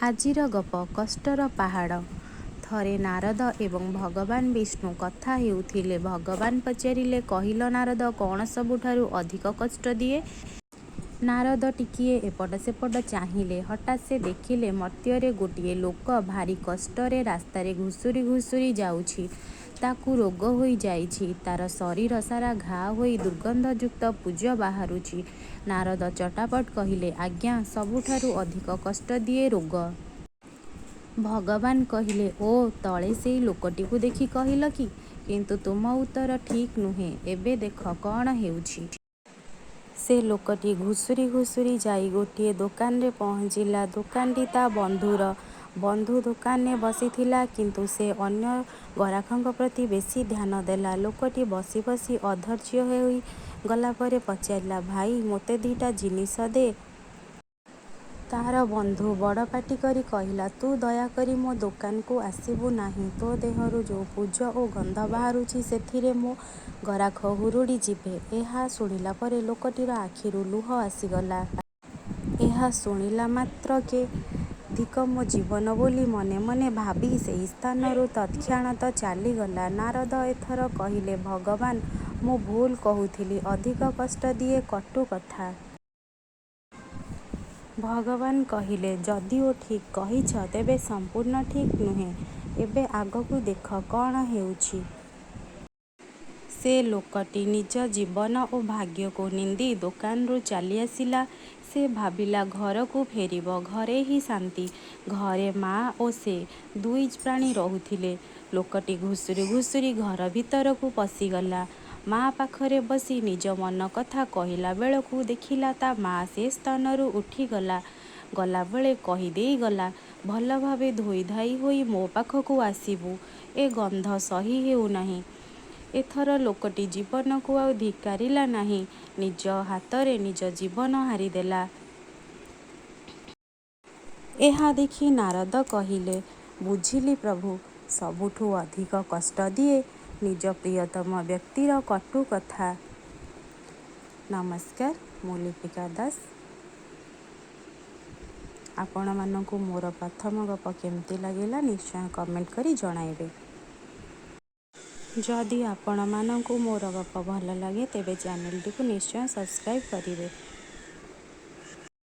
ଆଜିର ଗପ କଷ୍ଟର ପାହାଡ଼। ଥରେ ନାରଦ ଏବଂ ଭଗବାନ ବିଷ୍ଣୁ କଥା ହେଉଥିଲେ। ଭଗବାନ ପଚାରିଲେ, କହିଲ ନାରଦ, କ'ଣ ସବୁଠାରୁ ଅଧିକ କଷ୍ଟ ଦିଏ? ନାରଦ ଟିକିଏ ଏପଟ ସେପଟ ଚାହିଁଲେ। ହଠାତ୍ ସେ ଦେଖିଲେ ମର୍ତ୍ତ୍ୟରେ ଗୋଟିଏ ଲୋକ ଭାରି କଷ୍ଟରେ ରାସ୍ତାରେ ଘୁଷୁରି ଘୁଷୁରି ଯାଉଛି। ତାକୁ ରୋଗ ହୋଇଯାଇଛି। ତାର ଶରୀର ସାରା ଘା ହୋଇ ଦୁର୍ଗନ୍ଧଯୁକ୍ତ ପୂଜ ବାହାରୁଛି। ନାରଦ ଚଟାପଟ କହିଲେ, ଆଜ୍ଞା, ସବୁଠାରୁ ଅଧିକ କଷ୍ଟ ଦିଏ ରୋଗ। ଭଗବାନ କହିଲେ, ଓ ତଳେ ସେଇ ଲୋକଟିକୁ ଦେଖି କହିଲ କି? କିନ୍ତୁ ତୁମ ଉତ୍ତର ଠିକ୍ ନୁହେଁ। ଏବେ ଦେଖ କ'ଣ ହେଉଛି। ସେ ଲୋକଟି ଘୁଷୁରି ଘୁଷୁରି ଯାଇ ଗୋଟିଏ ଦୋକାନରେ ପହଞ୍ଚିଲା। ଦୋକାନଟି ତା ବନ୍ଧୁର। ବନ୍ଧୁ ଦୋକାନରେ ବସିଥିଲା, କିନ୍ତୁ ସେ ଅନ୍ୟ ଗରାଖଙ୍କ ପ୍ରତି ବେଶୀ ଧ୍ୟାନ ଦେଲା। ଲୋକଟି ବସି ବସି ଅଧୈର୍ଯ୍ୟ ହୋଇ ଗଲାପରେ ପଚାରିଲା, ଭାଇ, ମୋତେ ଦି'ଟା ଜିନିଷ ଦେ। ତାର ବନ୍ଧୁ ବଡ଼ ପାଟି କରି କହିଲା, ତୁ ଦୟାକରି ମୋ ଦୋକାନକୁ ଆସିବୁ ନାହିଁ। ତୋ ଦେହରୁ ଯେଉଁ ପୂଜ ଓ ଗନ୍ଧ ବାହାରୁଛି, ସେଥିରେ ମୋ ଗରାଖ ହୁରୁଡ଼ି ଯିବେ। ଏହା ଶୁଣିଲା ପରେ ଲୋକଟିର ଆଖିରୁ ଲୁହ ଆସିଗଲା। ଏହା ଶୁଣିଲା ମାତ୍ରକେ ଧିକ ମୋ ଜୀବନ ବୋଲି ମନେ ମନେ ଭାବି ସେହି ସ୍ଥାନରୁ ତତ୍କ୍ଷଣାତ୍ ଚାଲିଗଲା। ନାରଦ ଏଥର କହିଲେ, ଭଗବାନ, ମୁଁ ଭୁଲ କହୁଥିଲି। ଅଧିକ କଷ୍ଟ ଦିଏ କଟୁ କଥା। ଭଗବାନ କହିଲେ, ଯଦିଓ ଠିକ୍ କହିଛ, ତେବେ ସମ୍ପୂର୍ଣ୍ଣ ଠିକ୍ ନୁହେଁ। ଏବେ ଆଗକୁ ଦେଖ କ'ଣ ହେଉଛି। ସେ ଲୋକଟି ନିଜ ଜୀବନ ଓ ଭାଗ୍ୟକୁ ନିନ୍ଦି ଦୋକାନରୁ ଚାଲିଆସିଲା। ସେ ଭାବିଲା ଘରକୁ ଫେରିବ। ଘରେ ହିଁ ଶାନ୍ତି। ଘରେ ମା ଓ ସେ ଦୁଇ ପ୍ରାଣୀ ରହୁଥିଲେ। ଲୋକଟି ଘୁଷୁରି ଘୁଷୁରି ଘର ଭିତରକୁ ପଶିଗଲା। ମା ପାଖରେ ବସି ନିଜ ମନ କଥା କହିଲା ବେଳକୁ ଦେଖିଲା ତା ମା ସେ ସ୍ଥାନରୁ ଉଠିଗଲା। ଗଲାବେଳେ କହିଦେଇ ଗଲା, ଭଲ ଭାବେ ଧୋଇଧାଇ ହୋଇ ମୋ ପାଖକୁ ଆସିବୁ। ଏ ଗନ୍ଧ ସହି ହେଉନାହିଁ। ଏଥର ଲୋକଟି ଜୀବନକୁ ଆଉ ଧିକ୍କାରିଲା ନାହିଁ। ନିଜ ହାତରେ ନିଜ ଜୀବନ ହାରିଦେଲା। ଏହା ଦେଖି ନାରଦ କହିଲେ, ବୁଝିଲି ପ୍ରଭୁ, ସବୁଠୁ ଅଧିକ କଷ୍ଟ ଦିଏ ନିଜ ପ୍ରିୟତମ ବ୍ୟକ୍ତିର କଟୁ କଥା। ନମସ୍କାର, ମୁଁ ଲିପିକା ଦାସ। ଆପଣମାନଙ୍କୁ ମୋର ପ୍ରଥମ ଗପ କେମିତି ଲାଗିଲା ନିଶ୍ଚୟ କମେଣ୍ଟ କରି ଜଣାଇବେ। ଯଦି ଆପଣମାନଙ୍କୁ ମୋର ଗପ ଭଲ ଲାଗେ ତେବେ ଚ୍ୟାନେଲଟିକୁ ନିଶ୍ଚୟ ସବସ୍କ୍ରାଇବ୍ କରିବେ।